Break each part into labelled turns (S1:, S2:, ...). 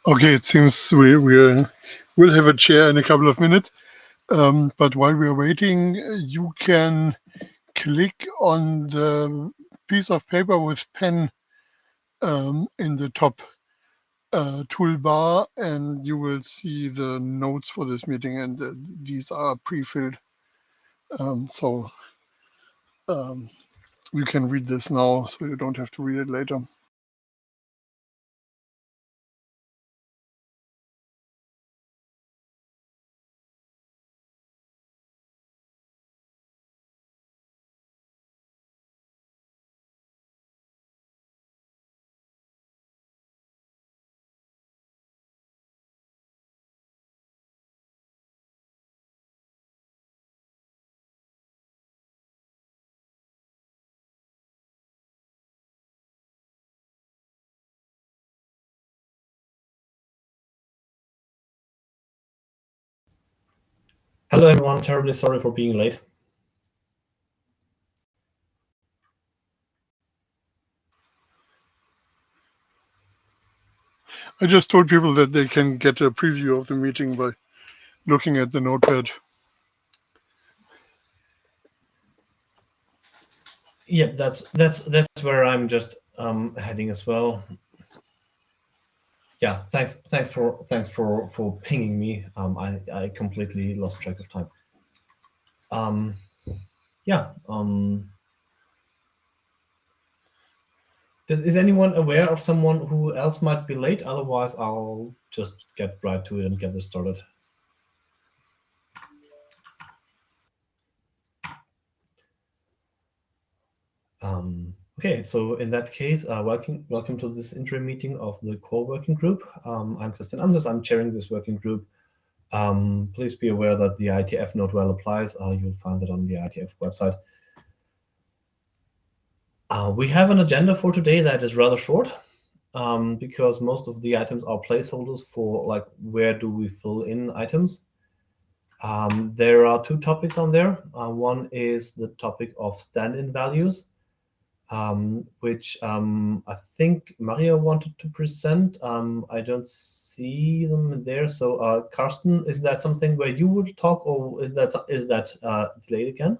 S1: Okay, it seems we will have a chair in a couple of minutes. But while we are waiting, you can click on the piece of paper with pen in the top toolbar, and you will see the notes for this meeting, and these are pre-filled. So you can read this now, so you don't have to read it later.
S2: Hello everyone, terribly sorry for being late.
S1: I just told people that they can get a preview of the meeting by looking at the notepad.
S2: Yeah, that's where I'm just heading as well. Yeah, thanks for pinging me. I completely lost track of time. Yeah. Is anyone aware of someone who else might be late? Otherwise, I'll just get right to it and get this started. Okay, so in that case, welcome to this interim meeting of the core working group. I'm Christian Anders. I'm chairing this working group. Please be aware that the IETF note well applies. You'll find it on the IETF website. We have an agenda for today that is rather short because most of the items are placeholders for like where do we fill in items. There are two topics on there. One is the topic of stand-in values, which I think Maria wanted to present. I don't see them there. So Carsten, is that something where you would talk, or is that delayed again?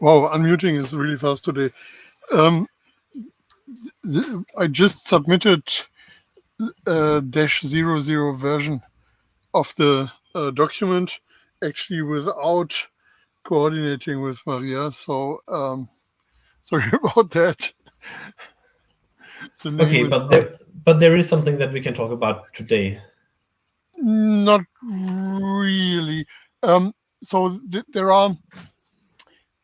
S1: Wow, unmuting is really fast today. I just submitted -00 version of the document, actually without coordinating with Maria. So sorry about that.
S2: Okay, but there is something that we can talk about today.
S1: Not really. So there are.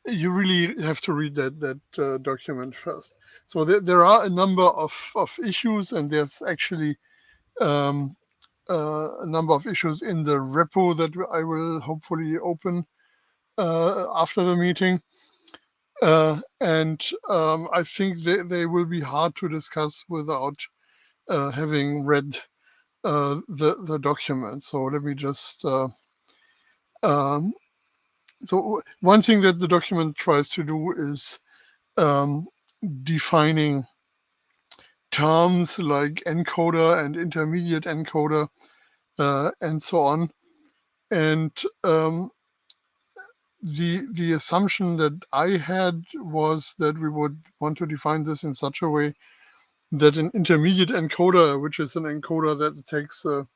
S1: You really have to read that document first. So there are a number of issues, and there's actually a number of issues in the repo that I will hopefully open after the meeting. And I think they will be hard to discuss without having read the document. So let me just. So one thing that the document tries to do is defining terms like encoder and intermediate encoder and so on. And the assumption that I had was that we would want to define this in such a way that an intermediate encoder, which is an encoder that takes a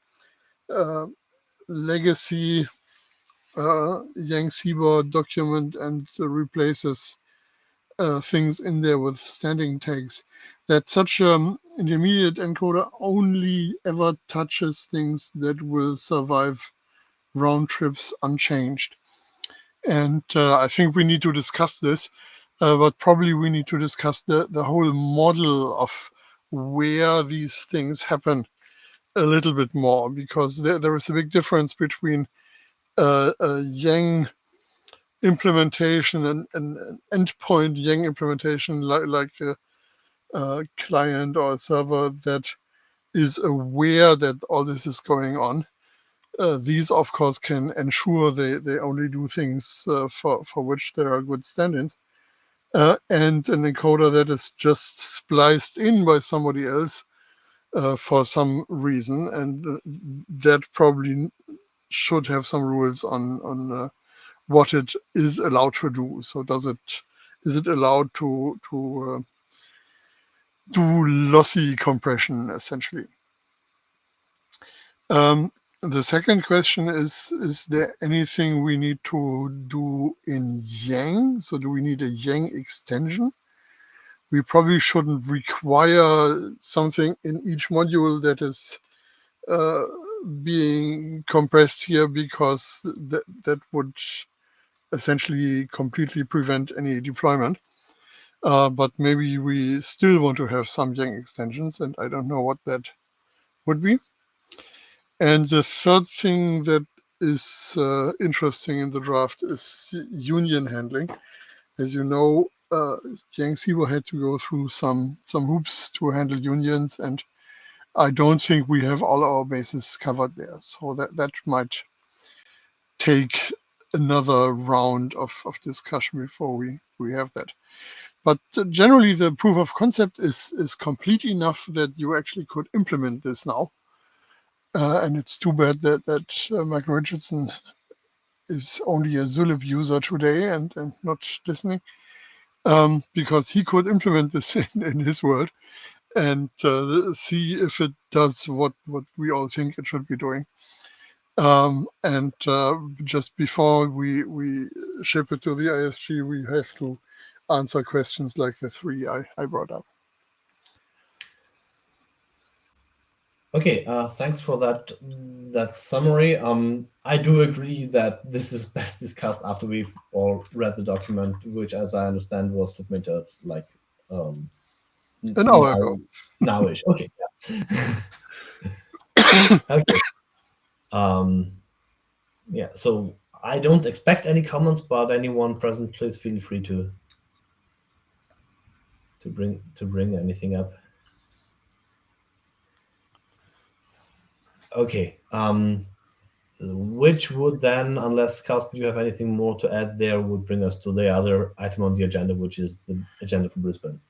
S1: legacy IETF-CBOR document and replaces things in there with standing tags, that such intermediate encoder only ever touches things that will survive round trips unchanged. And I think we need to discuss this, but probably we need to discuss the whole model of where these things happen a little bit more, because there is a big difference between a Yang implementation and an endpoint Yang implementation, like a client or a server that is aware that all this is going on. These, of course, can ensure they only do things for which there are good stand-ins. And an encoder that is just spliced in by somebody else for some reason, and that probably should have some rules on what it is allowed to do. So is it allowed to do lossy compression, essentially? The second question is there anything we need to do in Yang? So do we need a Yang extension? We probably shouldn't require something in each module that is being compressed here, because that would essentially completely prevent any deployment. But maybe we still want to have some Yang extensions, and I don't know what that would be. And the third thing that is interesting in the draft is union handling. As you know, Yang CBOR had to go through some hoops to handle unions, and I don't think we have all our bases covered there. So that might take another round of discussion before we have that. But generally, the proof of concept is complete enough that you actually could implement this now. And it's too bad that Michael Richardson is only a Zulip user today and not listening, because he could implement this in his world and see if it does what we all think it should be doing. And just before we ship it to the ISG, we have to answer questions like the three I brought up.
S2: Okay, thanks for that summary. I do agree that this is best discussed after we've all read the document, which, as I understand, was submitted like
S1: an hour ago.
S2: Nowish. Okay. Yeah. Okay. Yeah. So I don't expect any comments, but anyone present, please feel free to bring anything up. Okay. Which would then, unless Carsten, you have anything more to add there, would bring us to the other item on the agenda, which is the agenda for Brisbane.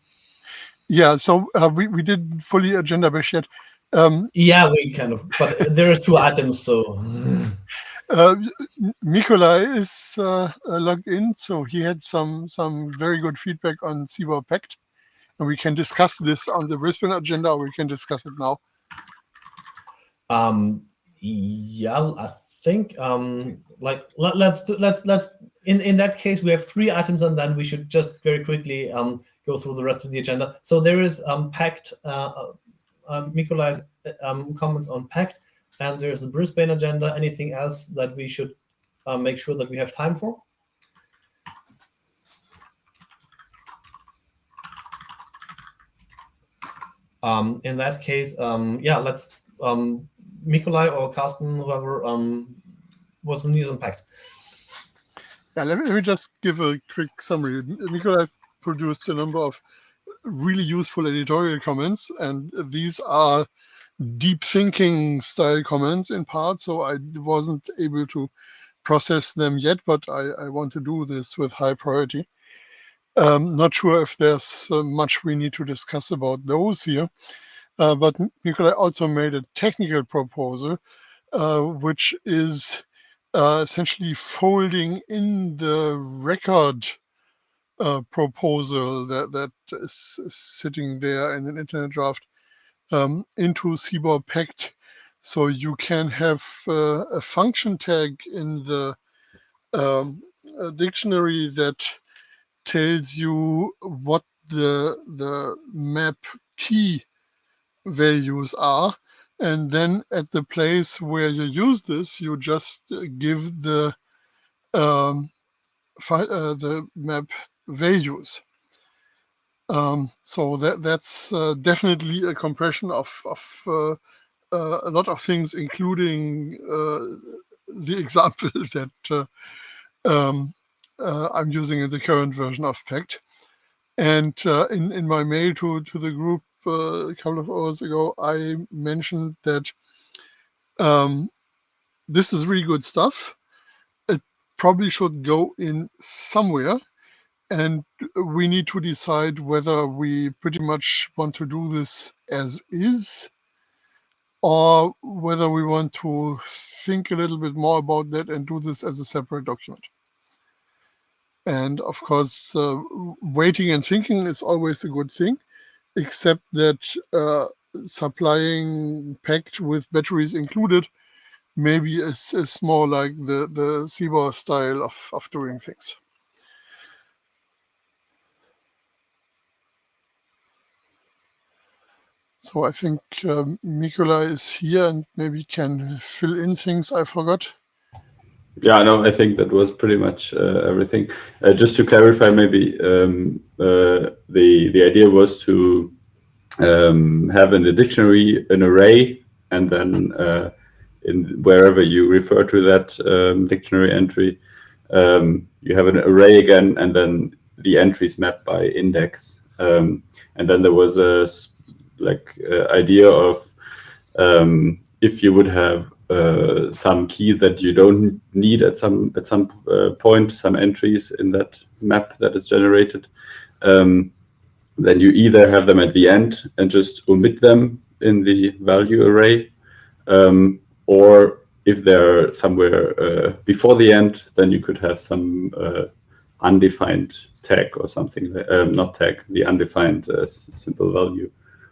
S1: Yeah, so we didn't fully agenda bash yet.
S2: Yeah, we kind of, but there is two items, so.
S1: Nikolai is logged in, so he had some very good feedback on CBOR Pact, and we can discuss this on the Brisbane agenda, or we can discuss it now.
S2: Yeah, I think like let's in that case we have three items, and then we should just very quickly go through the rest of the agenda. So there is Pact, Nikolai's comments on Pact, and there's the Brisbane agenda. Anything else that we should make sure that we have time for? In that case, yeah, let's Nikolai or Carsten, whoever, was the news on Pact.
S1: Yeah, let me just give a quick summary. Nikolai produced a number of really useful editorial comments, and these are deep thinking style comments in part, so I wasn't able to process them yet, but I want to do this with high priority. Not sure if there's much we need to discuss about those here, but Nikolai also made a technical proposal, which is essentially folding in the record proposal that is sitting there in an internet draft into CBOR Pact. So you can have a function tag in the dictionary that tells you what the map key values are, and then at the place where you use this, you just give the map values. So that's definitely a compression of a lot of things, including the example that I'm using in the current version of Pact. And in my mail to the group a couple of hours ago, I mentioned that this is really good stuff. It probably should go in somewhere, and we need to decide whether we pretty much want to do this as is, or whether we want to think a little bit more about that and do this as a separate document. And of course, waiting and thinking is always a good thing, except that supplying packed with batteries included maybe is more like the CBOR style of doing things. So I think Mikola is here and maybe can fill in things I forgot.
S3: Yeah, no, I think that was pretty much everything. Just to clarify, maybe the idea was to have in the dictionary an array, and then in wherever you refer to that dictionary entry, you have an array again, and then the entries mapped by index. And then there was a idea of if you would have some keys that you don't need at some point, some entries in that map that is generated, then you either have them at the end and just omit them in the value array, or if they're somewhere before the end, then you could have some undefined tag or something, not tag, the undefined simple value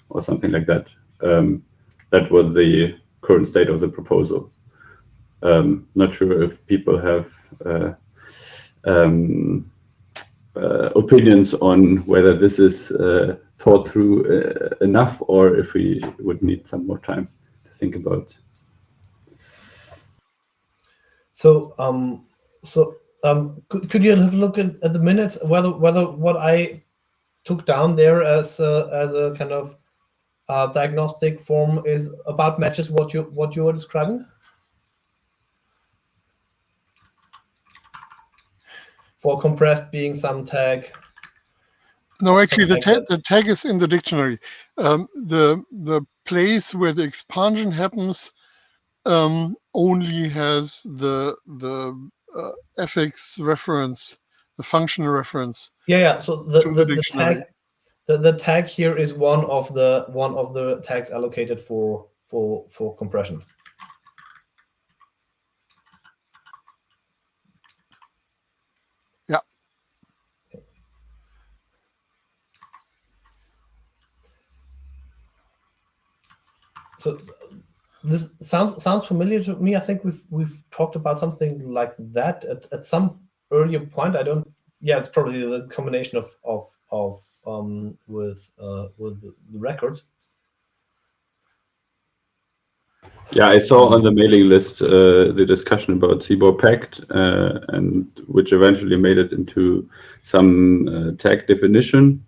S3: or something like that. That was the current state of the proposal. Not sure if people have opinions on whether this is thought through enough, or if we would need some more time to think about.
S2: So, could you have a look at the minutes whether what I took down there as a kind of diagnostic form is about matches what you were describing for compressed being some tag?
S1: No, actually, the tag is in the dictionary. The place where the expansion happens only has the fx reference, the function reference.
S2: Yeah. So the tag. The tag here is one of the tags allocated for compression.
S1: Yeah.
S2: So this sounds familiar to me. I think we've talked about something like that at some earlier point. I don't. Yeah, it's probably the combination of with the records.
S3: Yeah, I saw on the mailing list the discussion about CBOR Pact, and which eventually made it into some tag definition.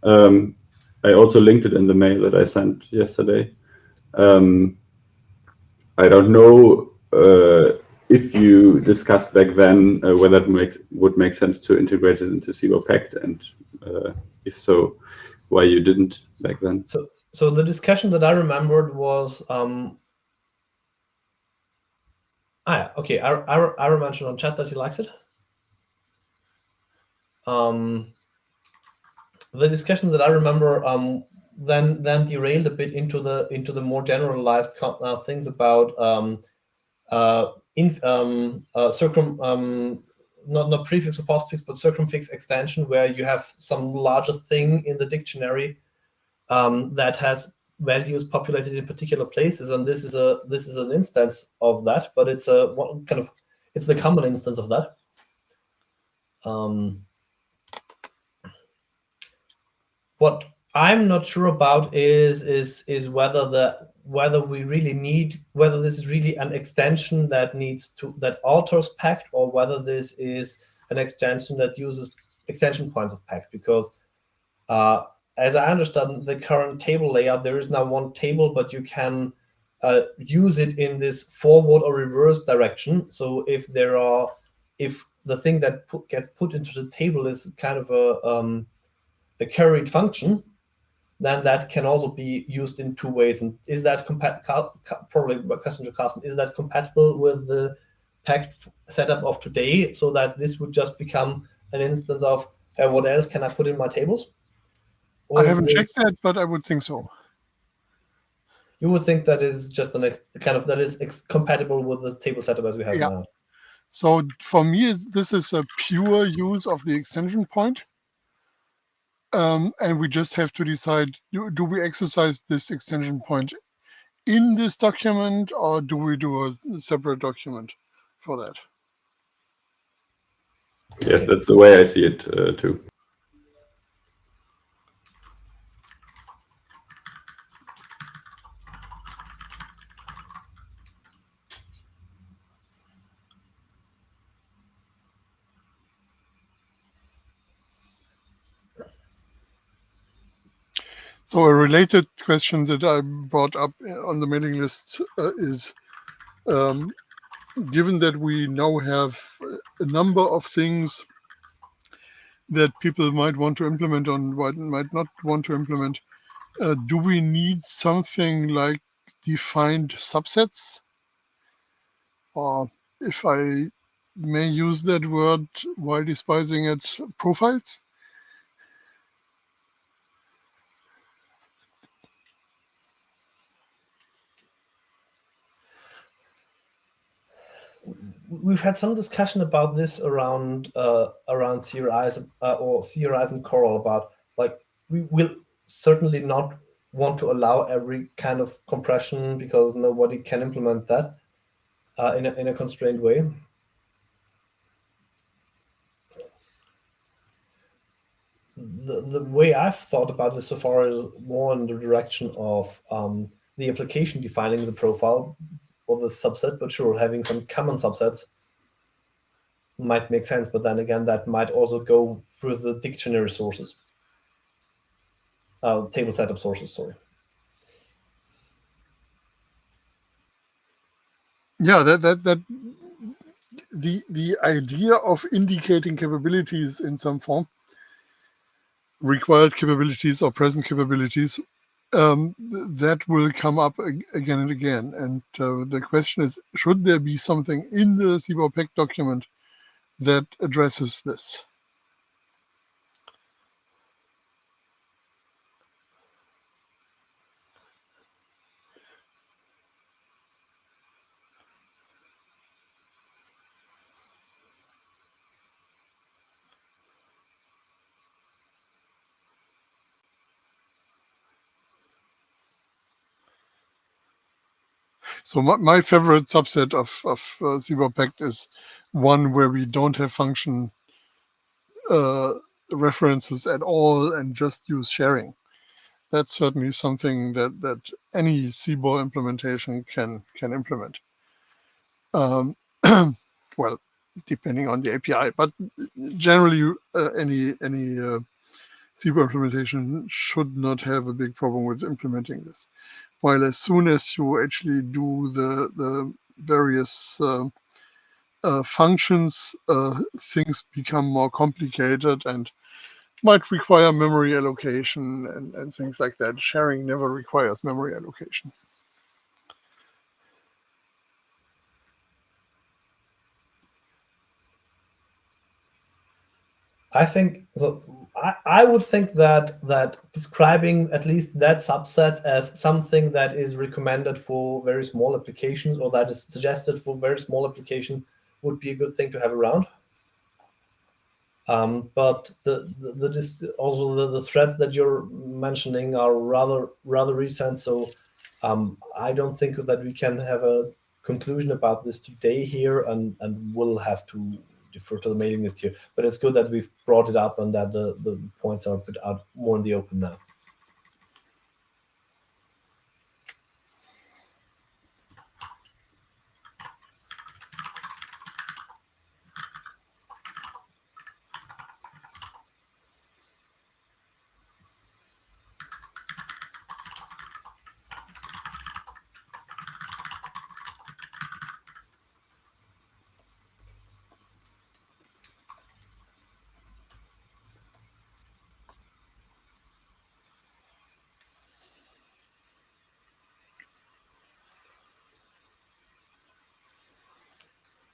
S3: I also linked it in the mail that I sent yesterday. I don't know if you discussed back then whether it would make sense to integrate it into CBOR Pact, and if so, why you didn't back then.
S2: So the discussion that I remembered was okay. Aaron mentioned on chat that he likes it. The discussion that I remember then derailed a bit into the more generalized things about not prefix or postfix, but circumfix extension, where you have some larger thing in the dictionary that has values populated in particular places, and this is an instance of that, but it's it's the common instance of that. What I'm not sure about is whether we really need, whether this is really an extension that alters Pact, or whether this is an extension that uses extension points of Pact, because as I understand the current table layout, there is now one table, but you can use it in this forward or reverse direction. So if the thing that gets put into the table is kind of a carried function, then that can also be used in two ways. And is that probably my question to Carsten, is that compatible with the packed setup of today, so that this would just become an instance of what else can I put in my tables? Or
S1: I haven't checked that, but I would think so.
S2: You would think that is just the next kind of that is compatible with the table setup as we have now.
S1: So for me, this is a pure use of the extension point. And we just have to decide, do we exercise this extension point in this document, or do we do a separate document for that?
S3: Yes, that's the way I see it too.
S1: So a related question that I brought up on the mailing list is, given that we now have a number of things that people might want to implement or might not want to implement, do we need something like defined subsets? Or if I may use that word while despising it, profiles?
S2: We've had some discussion about this around CRIs or CRIs and Coral, about like we will certainly not want to allow every kind of compression because nobody can implement that in a constrained way. The way I've thought about this so far is more in the direction of the application defining the profile or the subset, but sure, having some common subsets might make sense, but then again, that might also go through the dictionary sources, table setup sources, sorry.
S1: Yeah, that the idea of indicating capabilities in some form, required capabilities or present capabilities, that will come up again and again. And the question is, should there be something in the CBOR-PEC document that addresses this? So my favorite subset of CBOR-PEC is one where we don't have function references at all and just use sharing. That's certainly something that any CBOR implementation can implement. Well, depending on the API, but generally any CBOR implementation should not have a big problem with implementing this. While as soon as you actually do the various functions, things become more complicated and might require memory allocation and things like that. Sharing never requires memory allocation.
S2: I think so. I would think that describing at least that subset as something that is recommended for very small applications, or that is suggested for very small application, would be a good thing to have around. But also the threads that you're mentioning are rather recent, so I don't think that we can have a conclusion about this today here, and we'll have to defer to the mailing list here. But it's good that we've brought it up and that the points are put out more in the open now.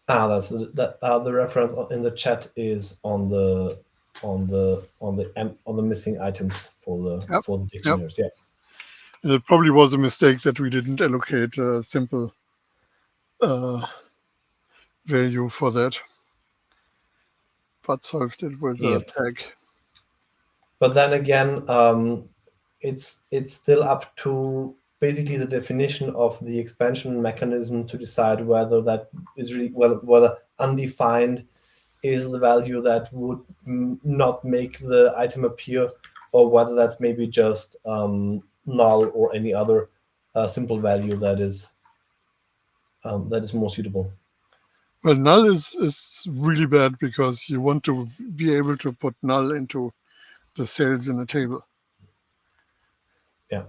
S2: That's the reference in the chat is on the missing items for the dictionaries.
S1: Yep. It probably was a mistake that we didn't allocate a simple value for that, but solved it with a tag.
S2: But then again, it's still up to basically the definition of the expansion mechanism to decide whether that is really whether undefined is the value that would not make the item appear, or whether that's maybe just null or any other simple value that is more suitable.
S1: Well, null is really bad because you want to be able to put null into the cells in a table.
S2: Yeah.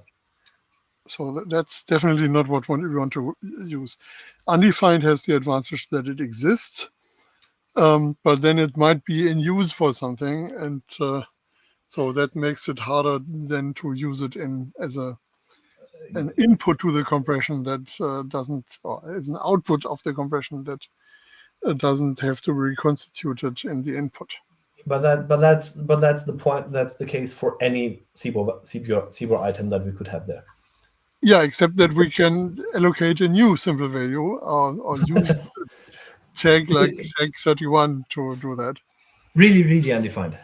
S1: So that's definitely not what we want to use. Undefined has the advantage that it exists, but then it might be in use for something, and so that makes it harder than to use it as an input to the compression that doesn't, or as an output of the compression that doesn't have to be reconstituted in the input.
S2: But that's the point. That's the case for any CBOR item that we could have there.
S1: Yeah, except that we can allocate a new simple value or use tag like tag 31 to do that.
S2: Really, really undefined.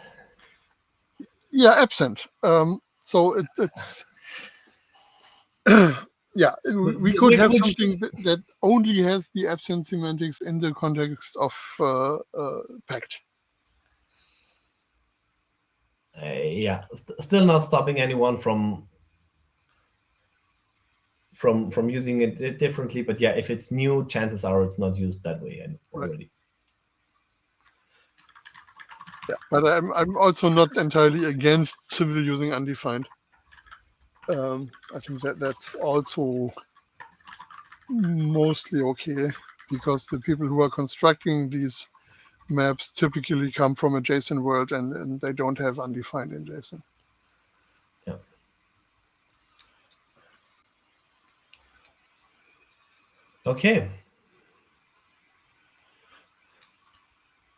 S1: Yeah, absent. So it's yeah, we could have something that only has the absent semantics in the context of packed.
S2: Yeah, still not stopping anyone from using it differently, but yeah, if it's new, chances are it's not used that way already.
S1: Yeah, but I'm also not entirely against simply using undefined. I think that's also mostly okay, because the people who are constructing these maps typically come from a JSON world and they don't have undefined in JSON.
S2: Yeah. Okay.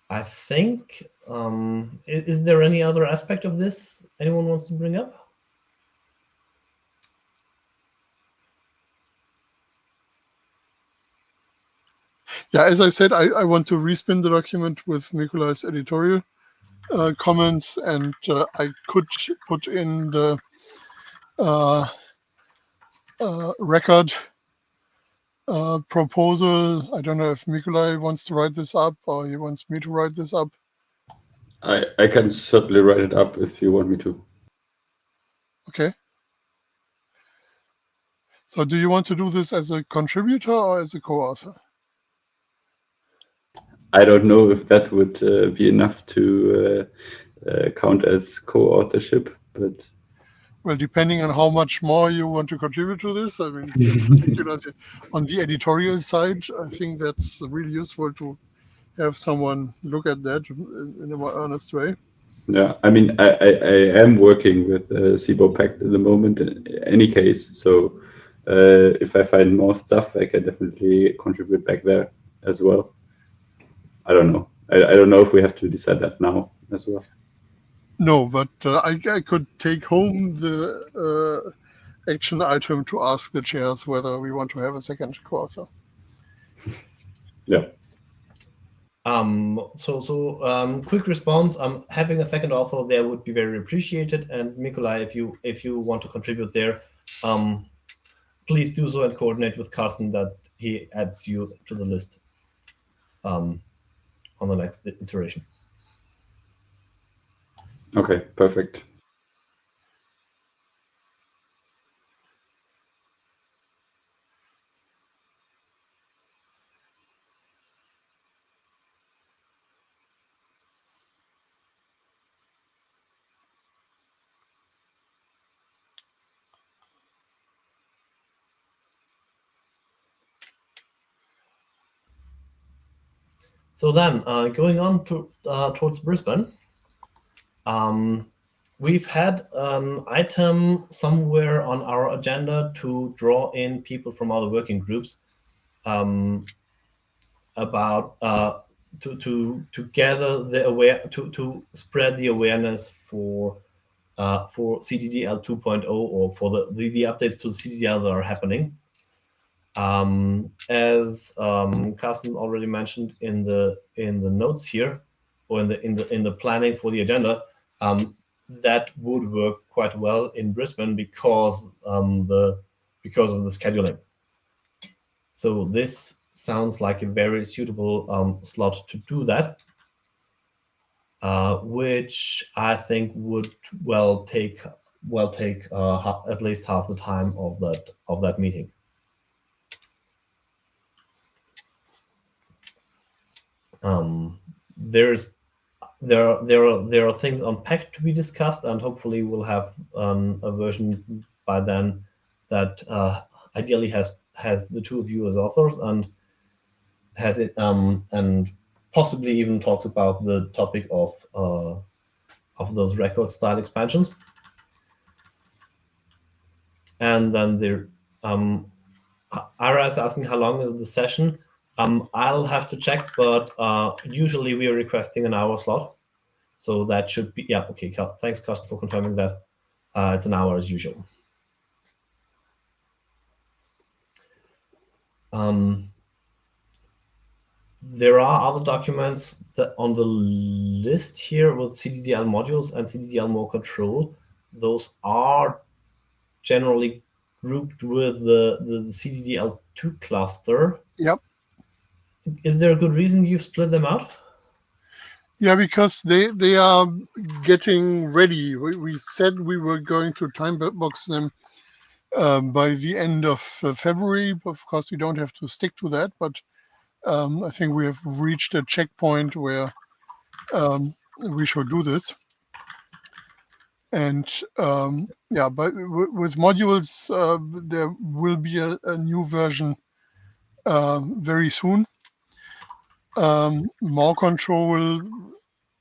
S2: I think, is there any other aspect of this anyone wants to bring up?
S1: Yeah, as I said, I want to respin the document with Nikolai's editorial comments, and I could put in the record proposal. I don't know if Nikolai wants to write this up or he wants me to write this up.
S3: I can certainly write it up if you want me to.
S1: Okay. So do you want to do this as a contributor or as a co-author?
S3: I don't know if that would be enough to count as co-authorship, but...
S1: Well, depending on how much more you want to contribute to this, I mean, particularly on the editorial side, I think that's really useful to have someone look at that in a more earnest way.
S3: Yeah, I mean, I am working with CBOR Pact at the moment in any case, so if I find more stuff, I can definitely contribute back there as well. I don't know. I don't know if we have to decide that now as well.
S1: No, but I could take home the action item to ask the chairs whether we want to have a second co-author.
S3: Yeah.
S2: Quick response. Having a second author there would be very appreciated. And Nikolai, if you want to contribute there, please do so and coordinate with Carsten that he adds you to the list on the next iteration.
S3: Okay, perfect.
S2: So then, going on to towards Brisbane, we've had an item somewhere on our agenda to draw in people from other working groups. about to gather the to spread the awareness for CDDL 2.0 or for the updates to CDDL that are happening. As Carsten already mentioned in the notes here, or in the planning for the agenda, that would work quite well in Brisbane because of the scheduling. So this sounds like a very suitable slot to do that, which I think would take at least half the time of that meeting. There are things unpacked to be discussed, and hopefully we'll have a version by then that ideally has the two of you as authors and has it and possibly even talks about the topic of those record style expansions. And then there Ira is asking how long is the session. I'll have to check, but usually we are requesting an hour slot. So that should be, yeah, okay. Thanks, Carsten, for confirming that. It's an hour as usual. There are other documents that on the list here with CDDL modules and CDDL more control. Those are generally grouped with the CDDL2 cluster.
S1: Yep.
S2: Is there a good reason you've split them out?
S1: Yeah, because they are getting ready. We said we were going to time box them by the end of February. Of course, we don't have to stick to that, but I think we have reached a checkpoint where we should do this. And yeah, but with modules, there will be a new version very soon. More control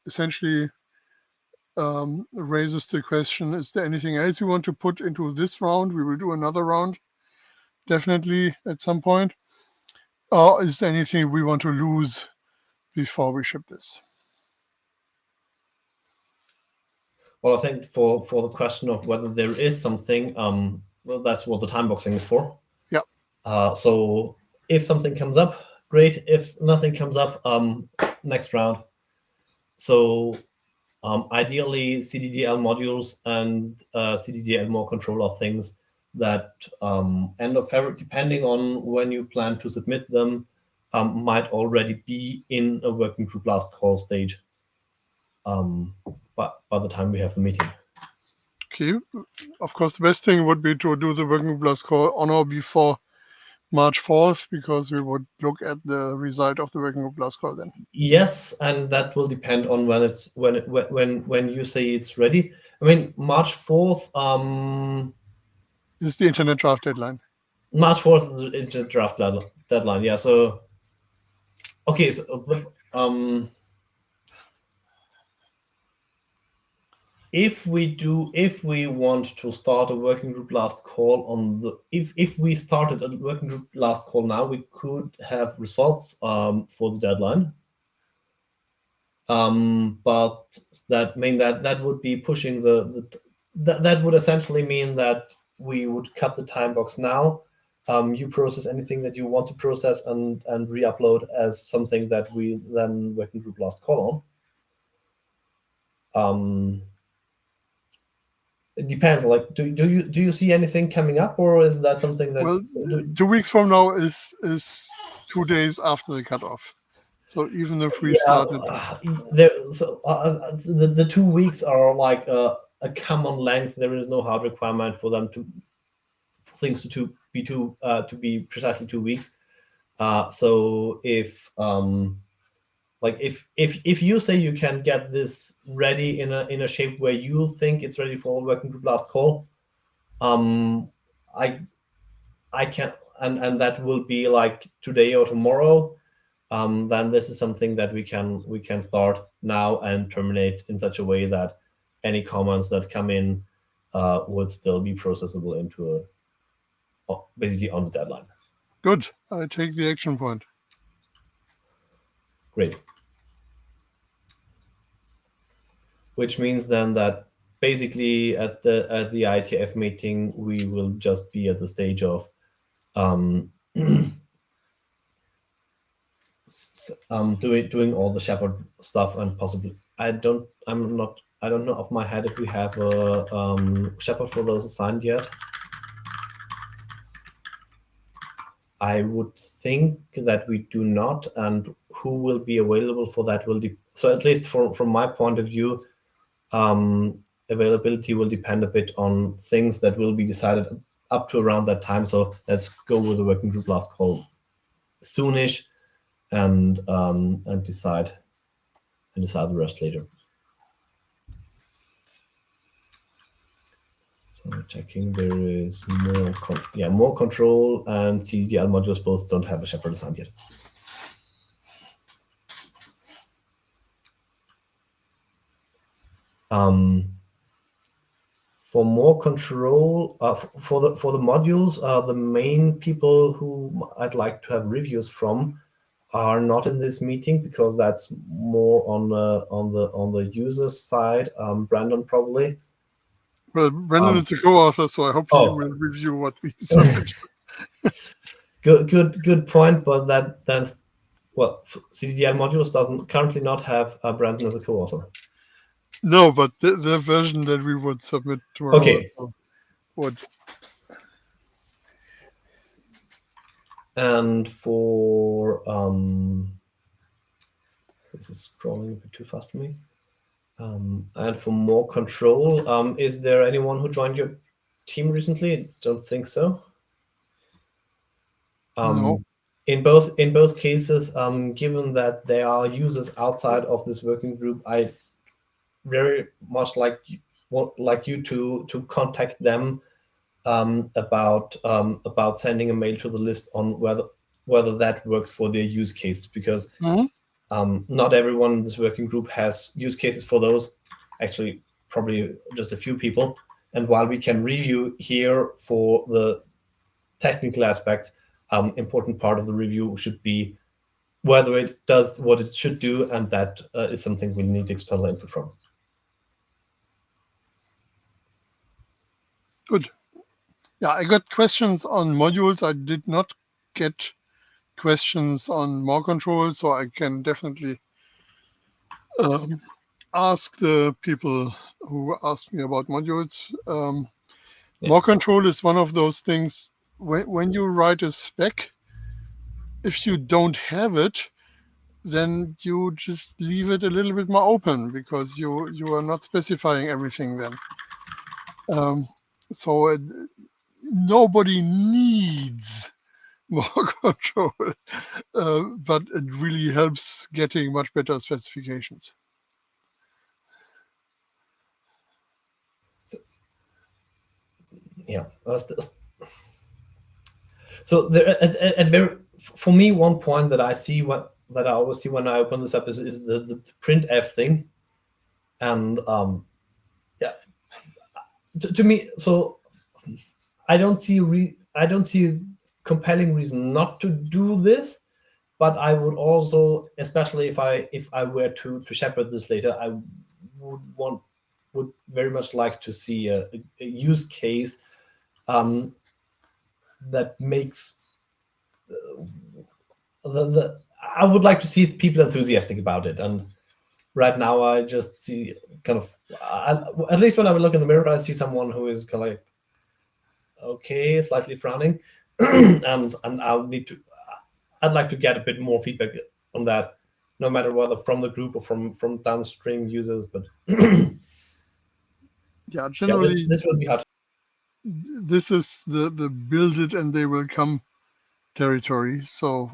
S1: essentially raises the question, is there anything else you want to put into this round? We will do another round, definitely at some point. Or is there anything we want to lose before we ship this?
S2: Well, I think for the question of whether there is something, well, that's what the time boxing is for.
S1: Yeah.
S2: So if something comes up, great. If nothing comes up, next round. So ideally, CDDL modules and CDDL more control are things that end of February, depending on when you plan to submit them, might already be in a working group last call stage. But by the time we have the meeting.
S1: Okay. Of course, the best thing would be to do the working group last call on or before March 4th, because we would look at the result of the working group last call then.
S2: Yes, and that will depend on when you say it's ready. I mean, March 4th.
S1: Is the internet draft deadline?
S2: March 4th is the internet draft deadline. Yeah. So, okay. So, if we want to start a working group last call on the, if we started a working group last call now, we could have results for the deadline. But that would be pushing that would essentially mean that we would cut the time box now. You process anything that you want to process and re-upload as something that we then working group last call on. It depends. Like, do you see anything coming up, or is that something that?
S1: Well, 2 weeks from now is 2 days after the cutoff. So even if we started,
S2: the 2 weeks are like a common length. There is no hard requirement for them for things to be precisely 2 weeks. So if like if you say you can get this ready in a shape where you think it's ready for working group last call, I can, and that will be like today or tomorrow, then this is something that we can start now and terminate in such a way that any comments that come in would still be processable into basically on the deadline.
S1: Good. I take the action point.
S2: Great. Which means then that basically at the IETF meeting, we will just be at the stage of doing all the Shepherd stuff, and possibly I don't know off my head if we have a Shepherd for those assigned yet. I would think that we do not, and who will be available for that will so at least from my point of view, availability will depend a bit on things that will be decided up to around that time. So let's go with the working group last call soonish, and decide the rest later. So checking, there is more control, and CDL modules both don't have a Shepherd assigned yet. For more control, for the modules, the main people who I'd like to have reviews from are not in this meeting, because that's more on the user side. Brandon probably.
S1: Well, Brandon is the co-author, so I hope he will review what we submit.
S2: Good point, but that's well, CDL modules doesn't currently not have Brandon as a co-author.
S1: No, but the version that we would submit tomorrow.
S2: Okay.
S1: Would.
S2: And for this is scrolling a bit too fast for me. And for more control, is there anyone who joined your team recently? Don't think so.
S1: No.
S2: In both cases, given that there are users outside of this working group, I very much like you to contact them about sending a mail to the list on whether that works for their use cases, because not everyone in this working group has use cases for those. Actually, probably just a few people. And while we can review here for the technical aspects, important part of the review should be whether it does what it should do, and that is something we need external input from.
S1: Good. Yeah, I got questions on modules. I did not get questions on more control, so I can definitely ask the people who asked me about modules. More control is one of those things. When you write a spec, if you don't have it, then you just leave it a little bit more open, because you are not specifying everything then. So nobody needs more control, but it really helps getting much better specifications.
S2: Yeah. So there, for me, one point that I always see when I open this up is the printf thing, and to me, so I don't see a compelling reason not to do this, but I would also, especially if I were to shepherd this later, I would very much like to see a use case that makes I would like to see people enthusiastic about it. And right now I just see kind of, at least when I look in the mirror, I see someone who is kind of like, okay, slightly frowning, and I'd like to get a bit more feedback on that, no matter whether from the group or from downstream users. But
S1: yeah, generally
S2: this will be hard.
S1: This is the build it and they will come territory. So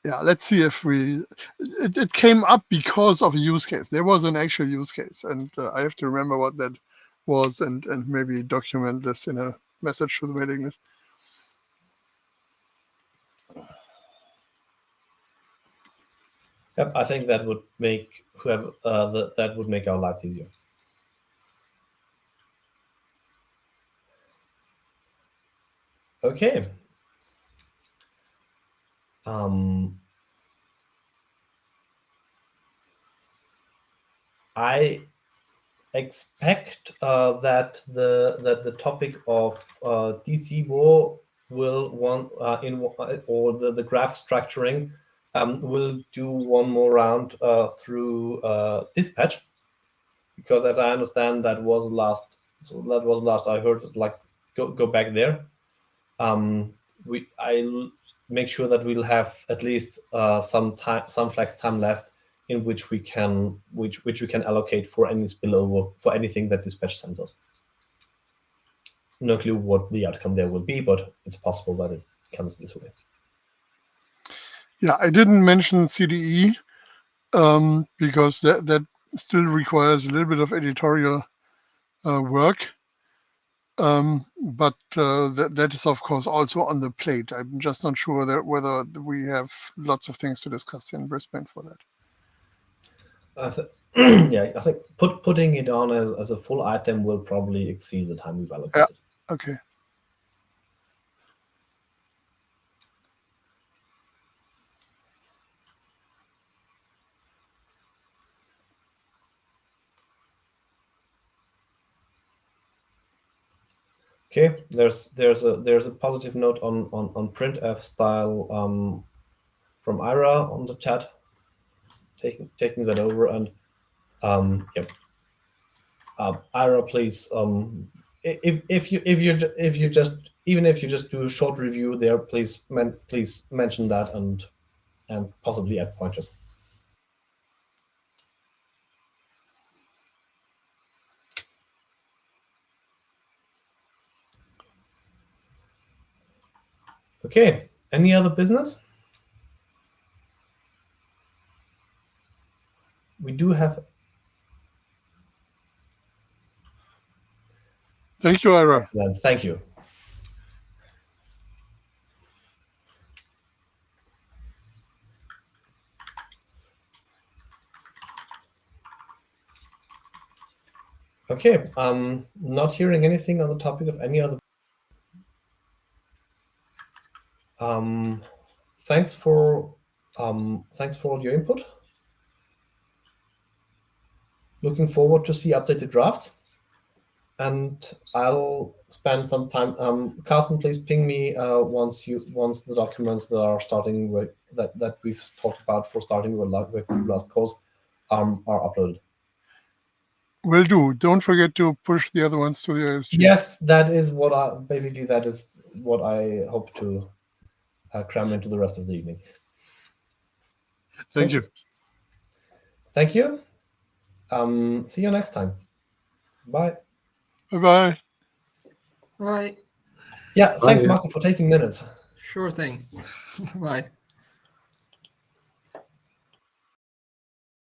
S1: yeah, let's see if it came up because of a use case. There was an actual use case, and I have to remember what that was, and maybe document this in a message to the mailing list.
S2: Yep, I think that would make that would make our lives easier. Okay. I expect that the topic of DCBOR will or the graph structuring will do one more round through dispatch, because as I understand that was last I heard, like go back there. I'll make sure that we'll have at least some flex time left in which we can allocate for any spillover for anything that dispatch sends us. No clue what the outcome there will be, but it's possible that it comes this way.
S1: Yeah, I didn't mention CDE because that still requires a little bit of editorial work. But that is, of course, also on the plate. I'm just not sure whether we have lots of things to discuss in Brisbane for that.
S2: Yeah, I think putting it on as a full item will probably exceed the time we've allocated.
S1: Yeah. Okay.
S2: Okay, there's a positive note on printf style from Ira on the chat, taking that over, and yep. Ira, please, if you just do a short review there, please mention that and possibly add pointers. Okay, any other business? We do have.
S1: Thank you, Ira.
S2: Excellent, thank you. Okay, not hearing anything on the topic of any other. Thanks for all your input. Looking forward to see updated drafts, and I'll spend some time. Carsten, please ping me once the documents that are starting with that we've talked about for starting with last course are uploaded.
S1: Will do. Don't forget to push the other ones to the ISG.
S2: Yes, that is what I hope to cram into the rest of the evening.
S1: Thank you.
S2: Thank you. See you next time. Bye.
S1: Bye-bye.
S4: Bye.
S2: Yeah, thanks, Marco, for taking minutes.
S4: Sure thing. Bye.